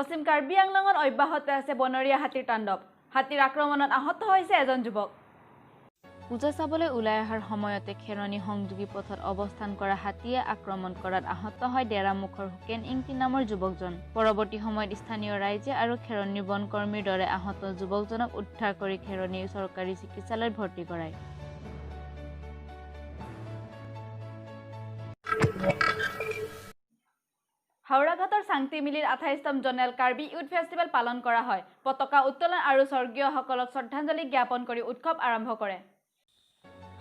পশ্চিম কাৰ্বি আংলঙত অব্যাহত আছে বনৰীয়া হাতীৰ তাণ্ডৱ হাতীৰ আক্ৰমণত আহত হৈছে এজন যুৱক পূজা চাবলৈ ওলাই অহাৰ সময়তে খেৰণী সংযোগী পথত অৱস্থান কৰা হাতীয়ে আক্ৰমণ কৰাত আহত হয় ডেৰামুখৰ হুকেন ইংতি নামৰ যুৱকজন পৰৱৰ্তী সময়ত স্থানীয় ৰাইজে আৰু খেৰণী বনকৰ্মীৰ দৰে আহত যুৱকজনক উদ্ধাৰ কৰি খেৰণী চৰকাৰী চিকিৎসালয়ত ভৰ্তি কৰায় হাওড়াঘাটৰ চাংটিমিলিৰ 28তম জনেল কাৰ্বি ইউথ ফেষ্টিভেল পালন কৰা হয় পতাকা উত্তোলন আৰু স্বৰ্গীয়সকলক শ্ৰদ্ধাঞ্জলি জ্ঞাপন কৰি উৎসৱ আৰম্ভ কৰে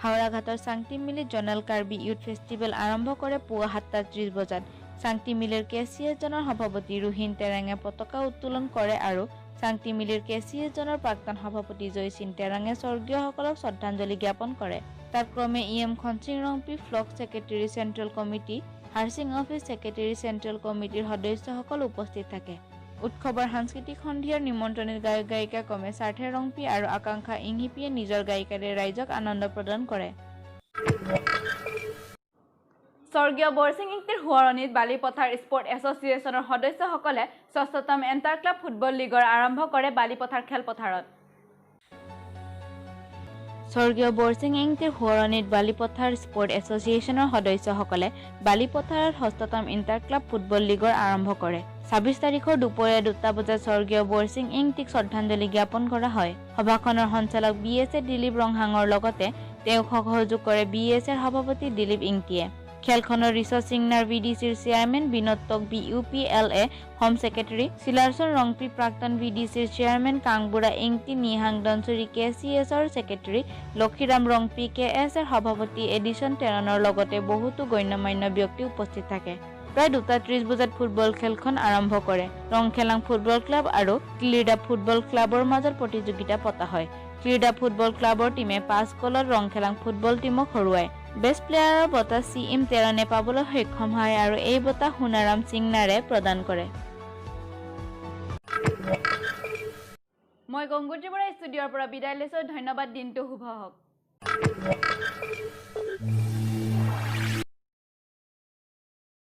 হাওড়াঘাটৰ চাংটিমিলিত জনেল কাৰ্বি ইউথ ফেষ্টিভেল আৰম্ভ কৰে পুৱা 7:30 বজাত চাংটিমিলিৰ কেচিএছজনৰ সভাপতি ৰুহিন তেৰাঙে পতাকা উত্তোলন কৰে আৰু চাংটিমিলিৰ কেচিএছজনৰ প্ৰাক্তন সভাপতি জয়সিন তেৰাঙে স্বৰ্গীয়সকলক শ্ৰদ্ধাঞ্জলি জ্ঞাপন কৰে তাৰ ক্ৰমে ইএম খনসিং ৰংপি ফ্লক secretary central committee Harsing office secretary central কমিটিৰ সদস্যসকল উপস্থিত থাকে উৎসৱৰ সাংস্কৃতিক সন্ধিয়াৰ নিমন্ত্ৰণিত গায়ক গায়িকা কমে সাৰ্থে ৰংপি আৰু আকাংক্ষা ইংহিপিয়ে নিজৰ গায়িকাৰে ৰাইজক আনন্দ প্ৰদান কৰে স্বৰ্গীয় বৰসিং ইংতিৰ সোঁৱৰণিত বালিপথাৰ স্পৰ্ট এছ'চিয়েশ্যনৰ সদস্যসকলে ৬ষ্ঠতম এণ্টাৰ ক্লাব ফুটবল লীগৰ আৰম্ভ কৰে বালিপথাৰ খেলপথাৰত স্বৰ্গীয় বৰসিং ইংতিৰ সোঁৱৰণিত বালিপথাৰ স্পৰ্ট এছ'চিয়েশ্যনৰ সদস্যসকলে বালিপথাৰত ৬ষ্ঠতম ইণ্টাৰ ক্লাব ফুটবল লীগৰ আৰম্ভ কৰে ২৬ তাৰিখৰ দুপৰীয়া ২টা বজাত স্বৰ্গীয় বৰসিং ইংতিক শ্ৰদ্ধাঞ্জলি জ্ঞাপন কৰা হয় সভাখনৰ সঞ্চালক BSA দিলীপ ৰংহাঙৰ লগতে তেওঁক সহযোগ কৰে BSAৰ সভাপতি দিলীপ ইংতিয়ে খেলখনৰ ৰিচাৰ্চ সিংনাৰ VDCৰ chairman Binod BUPLA home secretary Chilarson Rongpi প্ৰাক্তন VDCৰ চেয়াৰমেন কাংবুৰা ইংতি নিহাং দনচুৰি KCSৰ ছেক্ৰেটাৰী লক্ষীৰাম ৰংপি KSৰ সভাপতি এডিশ্যন টেৰনৰ লগতে বহুতো গণ্যমান্য ব্যক্তি উপস্থিত থাকে প্ৰায় 2:30 বজাত ফুটবল খেলখন আৰম্ভ কৰে ৰংখেলাং ফুটবল ক্লাব আৰু ক্লিডা ফুটবল ক্লাবৰ মাজত প্ৰতিযোগিতা পতা হয় ক্লিডা ফুটবল ক্লাবৰ টিমে 5 গলত ৰংখেলাং ফুটবল টিমক হৰুৱায় বেষ্ট প্লেয়াৰৰ বঁটা CM তেৰণে পাবলৈ সক্ষম হয় আৰু এই বঁটা সোণাৰাম সিংনাৰে প্ৰদান কৰে মই গংগুত্ৰী বৰা ষ্টুডিঅ'ৰ পৰা বিদায় লৈছো ধন্যবাদ দিনটো শুভ হওক